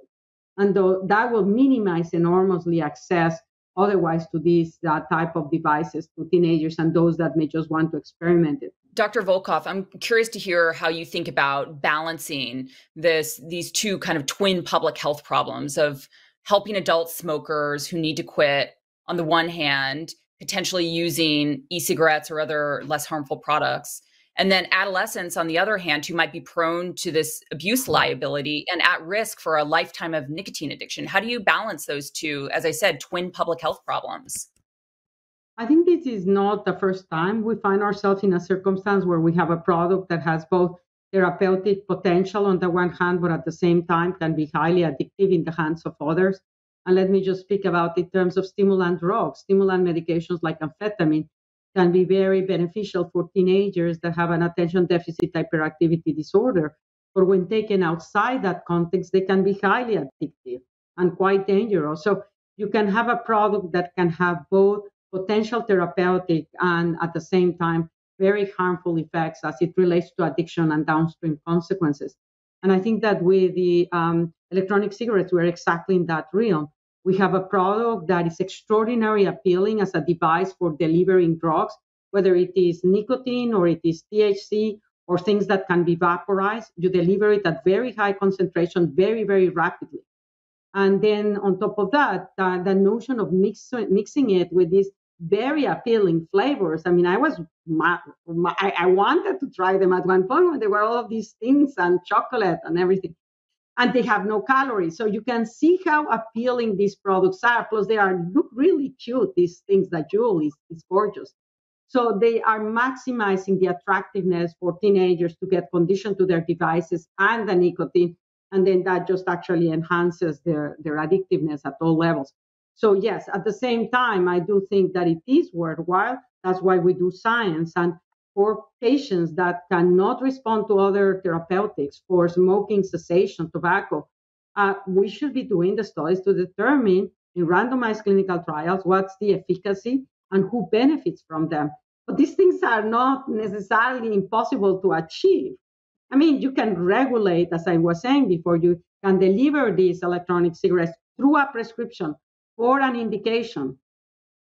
And that will minimize enormously access otherwise to these type of devices to teenagers and those that may just want to experiment it. Dr. Volkoff, I'm curious to hear how you think about balancing these two kind of twin public health problems of helping adult smokers who need to quit on the one hand, potentially using e-cigarettes or other less harmful products, and then adolescents on the other hand who might be prone to this abuse liability and at risk for a lifetime of nicotine addiction. How do you balance those two, as I said, twin public health problems? I think this is not the first time we find ourselves in a circumstance where we have a product that has both therapeutic potential on the one hand, but at the same time can be highly addictive in the hands of others. And let me just speak about in terms of stimulant drugs. Stimulant medications like amphetamine can be very beneficial for teenagers that have an attention deficit hyperactivity disorder. But when taken outside that context, they can be highly addictive and quite dangerous. So you can have a product that can have both potential therapeutic and at the same time very harmful effects as it relates to addiction and downstream consequences. And I think that with the electronic cigarettes, we're exactly in that realm. We have a product that is extraordinarily appealing as a device for delivering drugs, whether it is nicotine or it is THC or things that can be vaporized. You deliver it at very high concentration, very, very rapidly. And then on top of that, the notion of mixing it with these very appealing flavors. I mean, I wanted to try them at one point when there were all of these things and chocolate and everything. And they have no calories. So you can see how appealing these products are. Plus, they look really cute, these things. That jewel is gorgeous. So they are maximizing the attractiveness for teenagers to get conditioned to their devices and the nicotine. And then that just actually enhances their addictiveness at all levels. So yes, at the same time, I do think that it is worthwhile That's why we do science. And for patients that cannot respond to other therapeutics for smoking cessation, tobacco, we should be doing the studies to determine in randomized clinical trials what's the efficacy and who benefits from them. But these things are not necessarily impossible to achieve. I mean, you can regulate, as I was saying before, you can deliver these electronic cigarettes through a prescription for an indication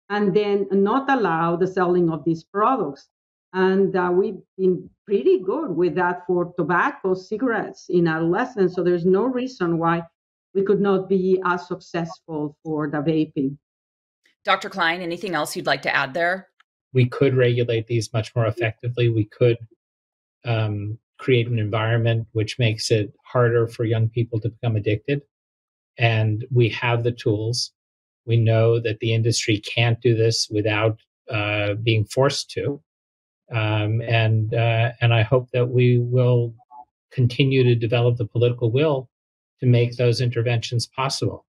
and then not allow the selling of these products. And we've been pretty good with that for tobacco, cigarettes in adolescents. So there's no reason why we could not be as successful for the vaping. Dr. Klein, anything else you'd like to add there? We could regulate these much more effectively. We could create an environment which makes it harder for young people to become addicted. And we have the tools. We know that the industry can't do this without being forced to. And I hope that we will continue to develop the political will to make those interventions possible.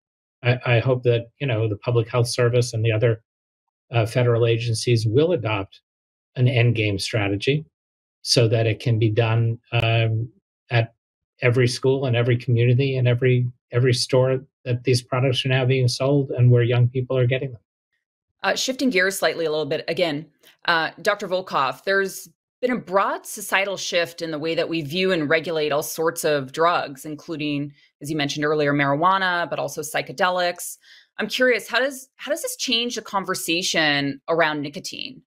I hope that, the Public Health Service and the other federal agencies will adopt an endgame strategy so that it can be done at every school and every community and every store that these products are now being sold and where young people are getting them. Shifting gears slightly a little bit again, Dr. Volkoff, there's been a broad societal shift in the way that we view and regulate all sorts of drugs, including, as you mentioned earlier, marijuana, but also psychedelics. I'm curious, how does this change the conversation around nicotine?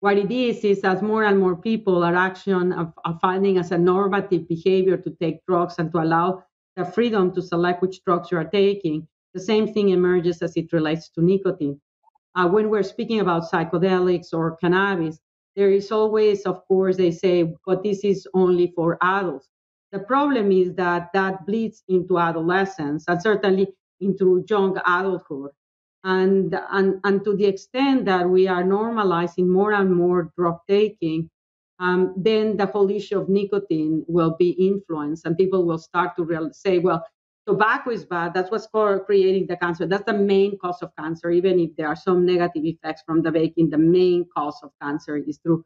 What it is as more and more people are actually finding as a normative behavior to take drugs and to allow the freedom to select which drugs you are taking, the same thing emerges as it relates to nicotine. When we're speaking about psychedelics or cannabis, there is always, of course, they say, but this is only for adults. The problem is that bleeds into adolescence and certainly into young adulthood. And to the extent that we are normalizing more and more drug taking, then the whole issue of nicotine will be influenced and people will start to say, well, tobacco is bad. That's what's creating the cancer. That's the main cause of cancer. Even if there are some negative effects from the vaping, the main cause of cancer is through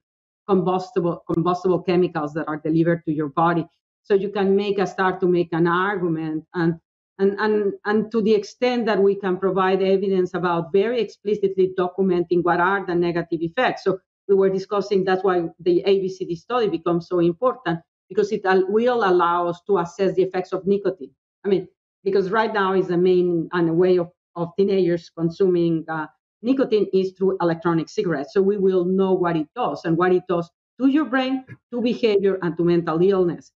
combustible chemicals that are delivered to your body. So you can start to make an argument, and to the extent that we can provide evidence about very explicitly documenting what are the negative effects. So we were discussing, that's why the ABCD study becomes so important, because it will allow us to assess the effects of nicotine. I mean, because right now is the main way of teenagers consuming nicotine is through electronic cigarettes. So we will know what it does and what it does to your brain, to behavior, and to mental illness.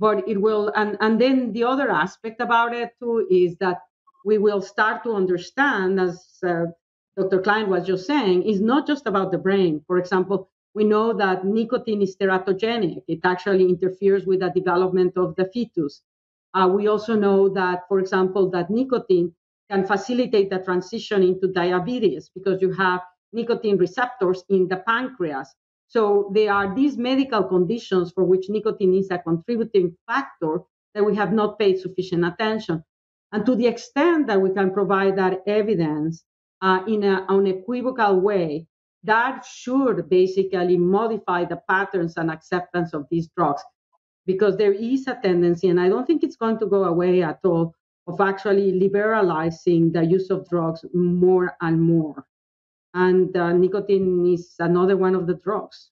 But it will, and then the other aspect about it too is that we will start to understand, as Dr. Klein was just saying, is not just about the brain. For example, we know that nicotine is teratogenic. It actually interferes with the development of the fetus. We also know that, for example, that nicotine can facilitate the transition into diabetes because you have nicotine receptors in the pancreas. So there are these medical conditions for which nicotine is a contributing factor that we have not paid sufficient attention. And to the extent that we can provide that evidence in an unequivocal way, that should basically modify the patterns and acceptance of these drugs. Because there is a tendency, and I don't think it's going to go away at all, of actually liberalizing the use of drugs more and more. And nicotine is another one of the drugs.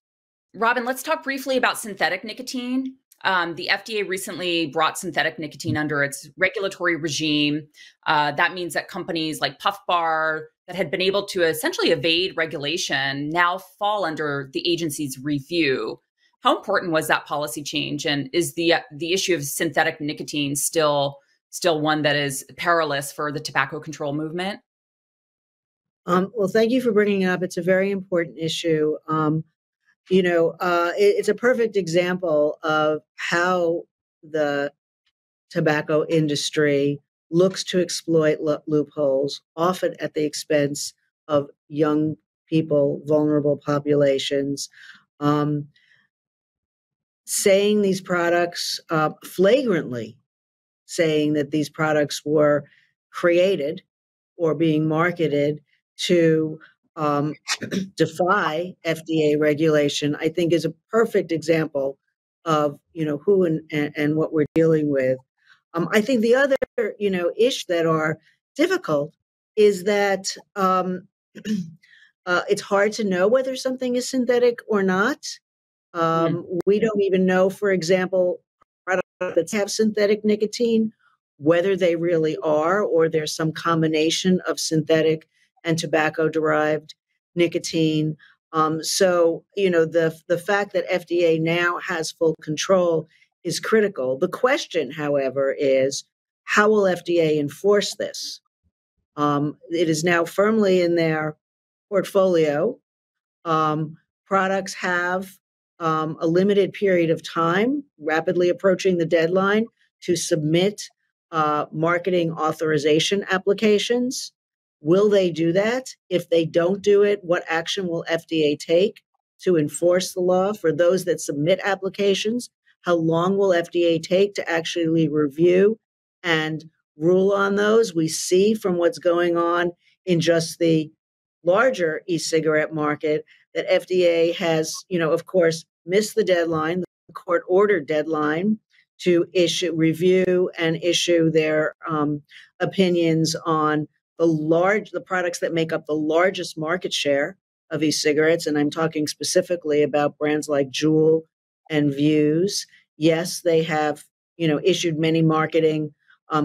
Robin, let's talk briefly about synthetic nicotine. The FDA recently brought synthetic nicotine under its regulatory regime. That means that companies like Puff Bar that had been able to essentially evade regulation now fall under the agency's review. How important was that policy change? And is the issue of synthetic nicotine still one that is perilous for the tobacco control movement? Well, thank you for bringing it up. It's a very important issue. It's a perfect example of how the tobacco industry looks to exploit loopholes, often at the expense of young people, vulnerable populations. Saying these products, flagrantly saying that these products were created or being marketed to defy FDA regulation, I think is a perfect example of, who and what we're dealing with. I think the other, issues that are difficult is that it's hard to know whether something is synthetic or not. We don't even know, for example, products that have synthetic nicotine, whether they really are, or there's some combination of synthetic and tobacco-derived nicotine. So, the fact that FDA now has full control is critical. The question, however, is how will FDA enforce this? It is now firmly in their portfolio. Products have a limited period of time, rapidly approaching the deadline, to submit marketing authorization applications. Will they do that? If they don't do it, what action will FDA take to enforce the law for those that submit applications? How long will FDA take to actually review and rule on those? We see from what's going on in just the larger e-cigarette market that FDA has, of course, missed the deadline, the court-ordered deadline to review and issue their opinions on the products that make up the largest market share of e-cigarettes. And I'm talking specifically about brands like Juul and Vuse. Yes, they have, issued many marketing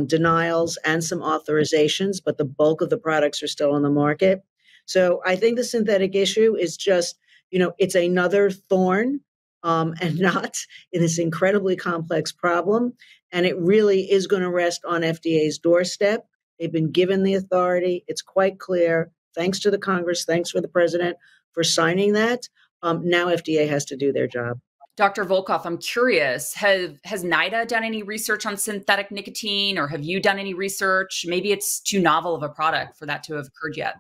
denials and some authorizations, but the bulk of the products are still on the market. So I think the synthetic issue is just, it's another thorn and not in this incredibly complex problem. And it really is going to rest on FDA's doorstep. They've been given the authority. It's quite clear. Thanks to the Congress, thanks for the president for signing that. Now FDA has to do their job. Dr. Volkoff, I'm curious, has NIDA done any research on synthetic nicotine, or have you done any research? Maybe it's too novel of a product for that to have occurred yet.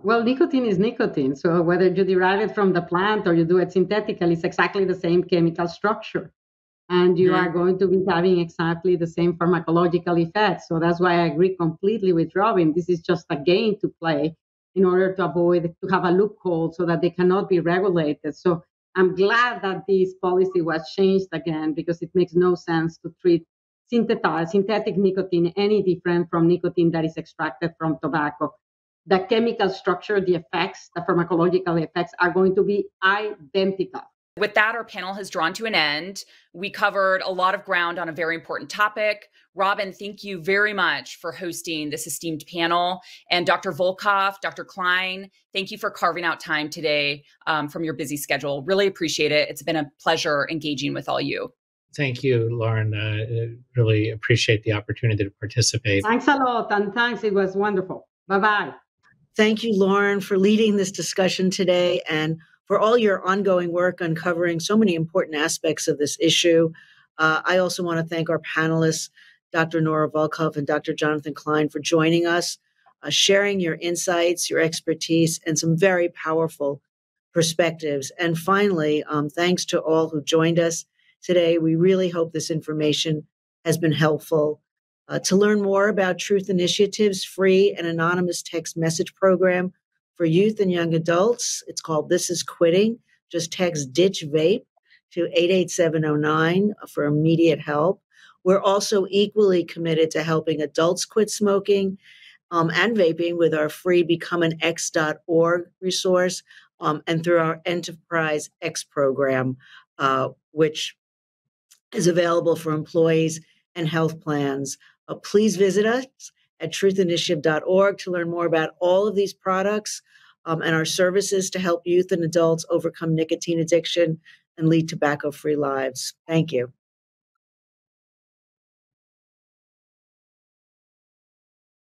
Well, nicotine is nicotine. So whether you derive it from the plant or you do it synthetically, it's exactly the same chemical structure. And you are going to be having exactly the same pharmacological effects. So that's why I agree completely with Robin. This is just a game to play in order to have a loophole so that they cannot be regulated. So I'm glad that this policy was changed again, because it makes no sense to treat synthetic nicotine any different from nicotine that is extracted from tobacco. The chemical structure, the effects, the pharmacological effects are going to be identical. With that, our panel has drawn to an end. We covered a lot of ground on a very important topic. Robin, thank you very much for hosting this esteemed panel. And Dr. Volkoff, Dr. Klein, thank you for carving out time today from your busy schedule. Really appreciate it. It's been a pleasure engaging with all you. Thank you, Lauren. Really appreciate the opportunity to participate. Thanks a lot. And thanks. It was wonderful. Bye-bye. Thank you, Lauren, for leading this discussion today and for all your ongoing work uncovering so many important aspects of this issue. I also want to thank our panelists, Dr. Nora Volkoff and Dr. Jonathan Klein, for joining us, sharing your insights, your expertise, and some very powerful perspectives. And finally, thanks to all who joined us today. We really hope this information has been helpful. To learn more about Truth Initiative's free and anonymous text message program for youth and young adults, it's called This Is Quitting. Just text Ditch Vape to 88709 for immediate help. We're also equally committed to helping adults quit smoking and vaping with our free becomeanx.org resource and through our Enterprise X program, which is available for employees and health plans. Please visit us at truthinitiative.org to learn more about all of these products and our services to help youth and adults overcome nicotine addiction and lead tobacco-free lives. Thank you.